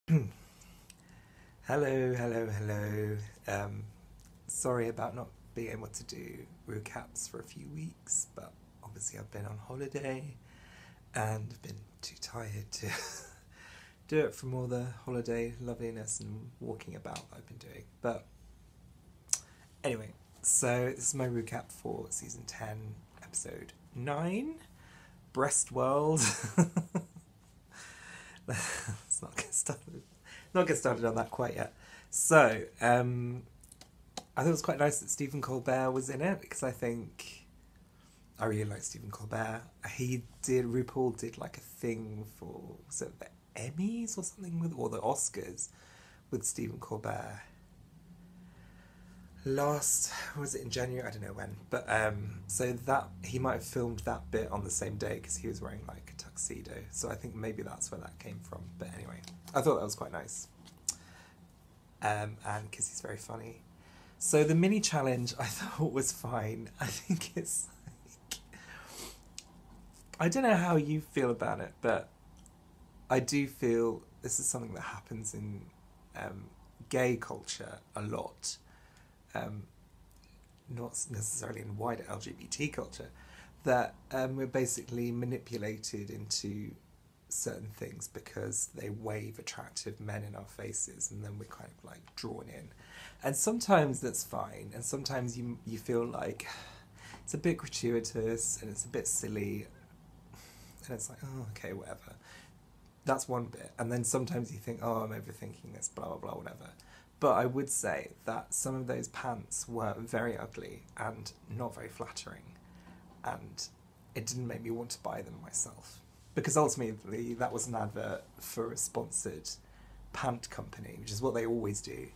Hello, hello, hello. Sorry about not being able to do recaps for a few weeks, but obviously I've been on holiday and been too tired to do it from all the holiday loveliness and walking about that I've been doing. But anyway, so this is my recap for season 10, episode 9, Breast World. Let's not get started on that quite yet. So, I thought it was quite nice that Stephen Colbert was in it because I really like Stephen Colbert. RuPaul did like a thing for, was it the Emmys or something or the Oscars with Stephen Colbert. Was it in January? I don't know when. But so that he might have filmed that bit on the same day because he was wearing like a tuxedo. So I think maybe that's where that came from. But anyway, I thought that was quite nice. And because he's very funny. So the mini challenge I thought was fine. I think it's like, I don't know how you feel about it, but I do feel this is something that happens in gay culture a lot. Not necessarily in wider LGBT culture, that we're basically manipulated into certain things because they wave attractive men in our faces and then we're kind of like drawn in. And sometimes that's fine, and sometimes you feel like it's a bit gratuitous and it's a bit silly and it's like, oh, okay, whatever. That's one bit. And then sometimes you think, oh, I'm overthinking this, blah, blah, blah, whatever. But I would say that some of those pants were very ugly and not very flattering, and it didn't make me want to buy them myself. Because ultimately that was an advert for a sponsored pant company, which is what they always do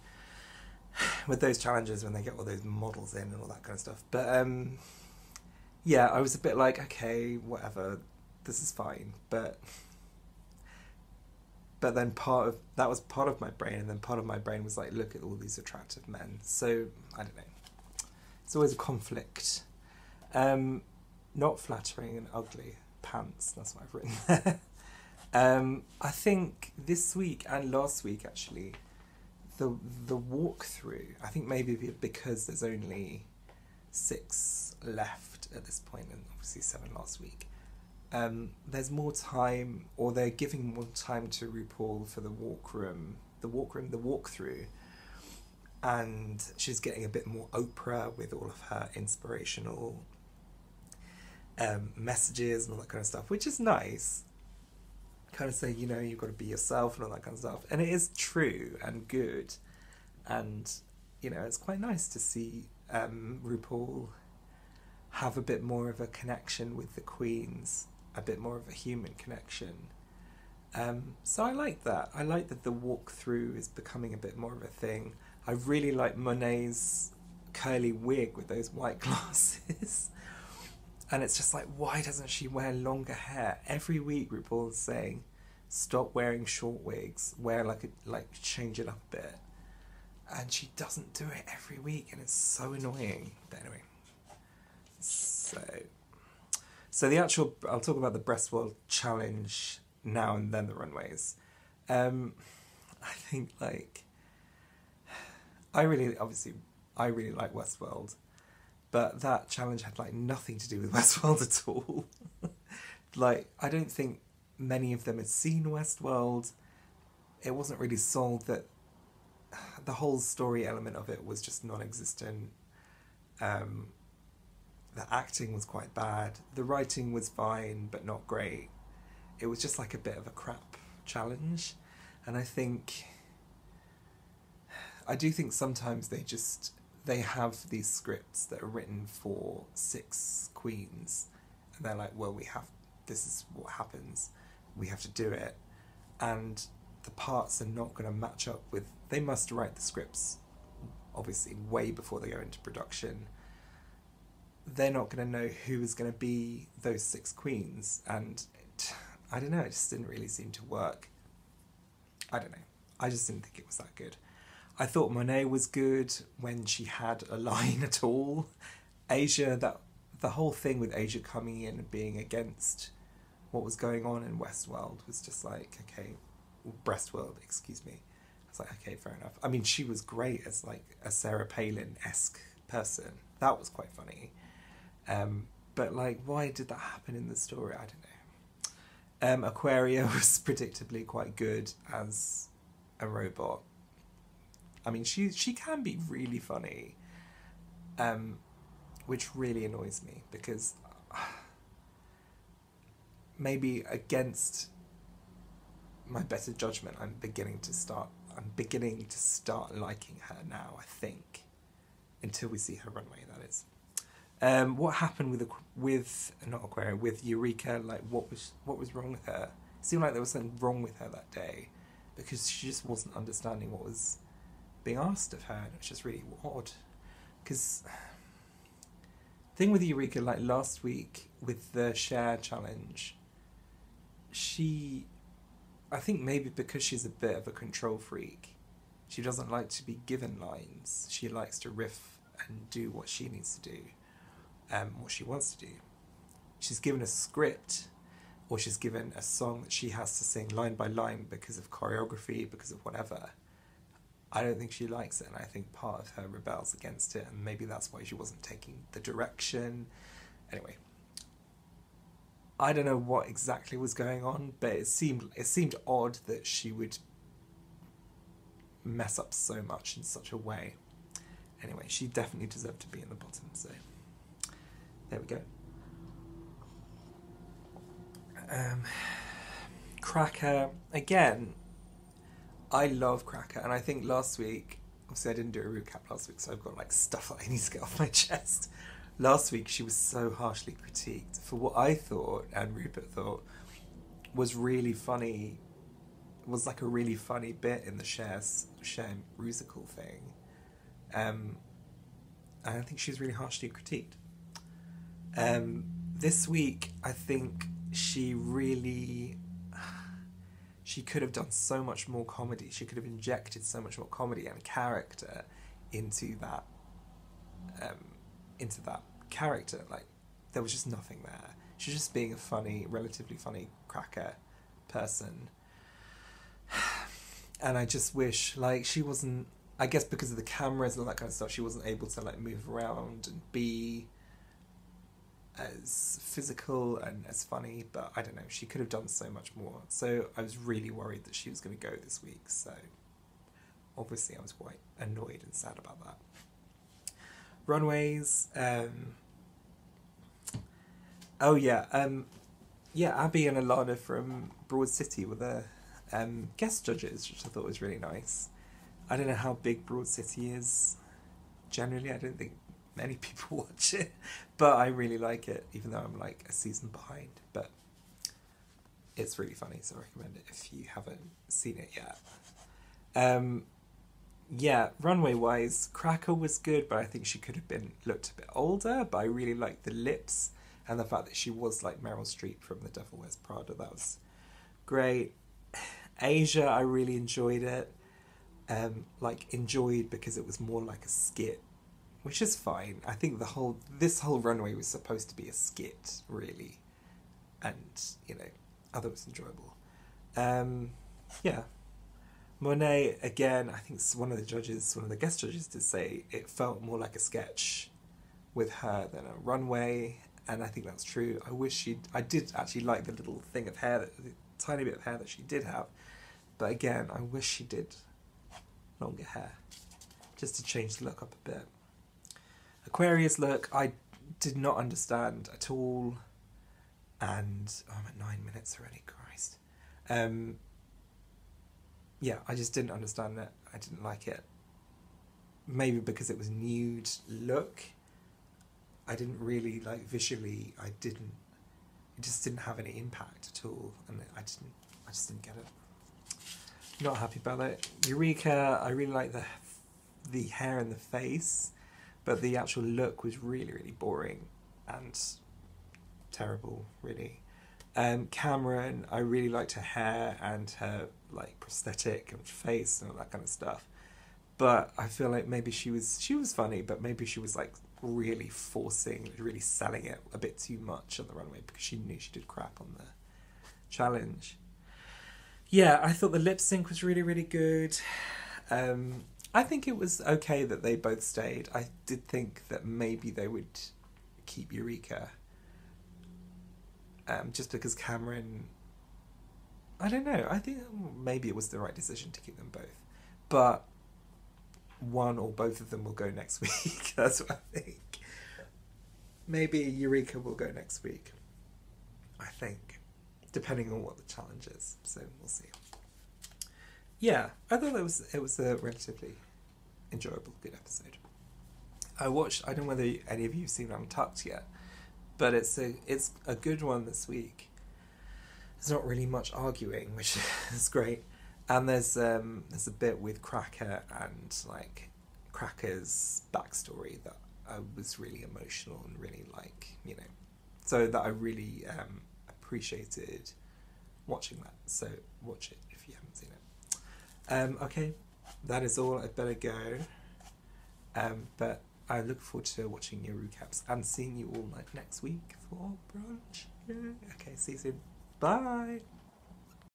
with those challenges when they get all those models in and all that kind of stuff. But yeah, I was a bit like, okay, whatever, this is fine. But then that was part of my brain, and then part of my brain was like, look at all these attractive men. So, I don't know. It's always a conflict. Not flattering and ugly pants, that's what I've written there. I think this week and last week, actually, the walkthrough, I think maybe because there's only 6 left at this point, and obviously 7 last week. There's more time, or they're giving more time to RuPaul for the walkthrough, and she's getting a bit more Oprah with all of her inspirational messages and all that kind of stuff, which is nice. Kind of say, you've got to be yourself and all that kind of stuff, and it is true and good, and it's quite nice to see RuPaul have a bit more of a connection with the queens, a bit more of a human connection. So I like that. I like that the walkthrough is becoming a bit more of a thing. I really like Monet's curly wig with those white glasses. And it's just like, why doesn't she wear longer hair? Every week RuPaul's saying, stop wearing short wigs, change it up a bit. And she doesn't do it every week, and it's so annoying. But anyway. So I'll talk about the Breast World challenge now and then the runways. I think I really like Westworld, but that challenge had nothing to do with Westworld at all. I don't think many of them had seen Westworld. It wasn't really sold that the whole story element of it was just non-existent. The acting was quite bad. The writing was fine, but not great. It was just a bit of a crap challenge. And I do think sometimes they have these scripts that are written for 6 queens. And they're like, well, this is what happens. We have to do it. And the parts are not going to match up with, they must write the scripts, obviously, way before they go into production. They're not going to know who is going to be those 6 queens, and I don't know, it just didn't really seem to work. I don't know, I just didn't think it was that good. I thought Monet was good when she had a line at all. Asia, the whole thing with Asia coming in and being against what was going on in Westworld was just like, okay, BREASTWORLD, excuse me. I was like, okay, fair enough. I mean, she was great as like a Sarah Palin-esque person. That was quite funny. But like, why did that happen in the story? I don't know. Aquaria was predictably quite good as a robot. I mean, she can be really funny, which really annoys me because maybe against my better judgment, I'm beginning to start liking her now, I think, until we see her Runway, that is. What happened with not Aquaria, with Eureka? Like, what was wrong with her? It seemed like there was something wrong with her that day because she just wasn't understanding what was being asked of her, and it was just really odd. Because thing with Eureka, like last week with the share challenge, I think maybe because she's a bit of a control freak, she doesn't like to be given lines. She likes to riff and do what she needs to do, what she wants to do. She's given a script, or she's given a song that she has to sing line by line because of choreography, because of whatever. I don't think she likes it, and I think part of her rebels against it, and maybe that's why she wasn't taking the direction. Anyway, I don't know what exactly was going on, but it seemed odd that she would mess up so much in such a way. Anyway, she definitely deserved to be in the bottom, so there we go. Cracker, again, I love Cracker, and I think last week, obviously I didn't do a recap last week, so I've got like stuff that I need to get off my chest. Last week she was so harshly critiqued for what I thought, and Rupert thought, was really funny, was like a really funny bit in the Cher musical thing. And I think she was really harshly critiqued. This week, I think she could have done so much more comedy. She could have injected so much more comedy and character into that character. Like, there was just nothing there. She's just being a funny, relatively funny Cracker person. And I just wish, like, she wasn't, I guess because of the cameras and all that kind of stuff, she wasn't able to like move around and be as physical and as funny, but I don't know, she could have done so much more. So I was really worried that she was going to go this week, so obviously I was quite annoyed and sad about that. Runways, Abby and Alana from Broad City were the guest judges, which I thought was really nice. I don't know how big Broad City is generally. I don't think many people watch it, but I really like it, even though I'm like a season behind. But it's really funny, so I recommend it if you haven't seen it yet. Runway wise, Cracker was good, but I think she could have looked a bit older. But I really liked the lips and the fact that she was like Meryl Streep from The Devil Wears Prada. That was great. Asia, I really enjoyed it. Enjoyed because it was more like a skit, which is fine. I think this whole runway was supposed to be a skit, really, and I thought it was enjoyable. Monet, again, I think one of the guest judges did say it felt more like a sketch with her than a runway, and I think that's true. I did actually like the little thing of hair, the tiny bit of hair that she did have, but again, I wish she did longer hair, just to change the look up a bit. Aquarius look, I did not understand at all, and I'm at 9 minutes already, Christ. I just didn't understand it. I didn't like it. Maybe because it was nude look. I didn't really like visually. It just didn't have any impact at all, and I just didn't get it. Not happy about it. Eureka, I really like the hair and the face, but the actual look was really, really boring and terrible, really. Cameron, I really liked her hair and her like prosthetic and face and all that kind of stuff, but I feel like maybe she was funny, but maybe she was like really selling it a bit too much on the runway because she knew she did crap on the challenge. Yeah, I thought the lip sync was really, really good. I think it was okay that they both stayed. I did think that maybe they would keep Eureka. Just because Cameron... I don't know. I think maybe it was the right decision to keep them both. But one or both of them will go next week. That's what I think. Maybe Eureka will go next week. I think. Depending on what the challenge is. So we'll see. Yeah, I thought it was a relatively enjoyable, good episode. I don't know whether any of you have seen Untucked yet, but it's a good one this week. There's not really much arguing, which is great. And there's a bit with Cracker and like Cracker's backstory that I was really emotional and really so that I really appreciated watching that. So watch it if you haven't seen it. Okay, that is all. I'd better go. But I look forward to watching your recaps and seeing you all next week for brunch. Yeah. Okay, see you soon. Bye.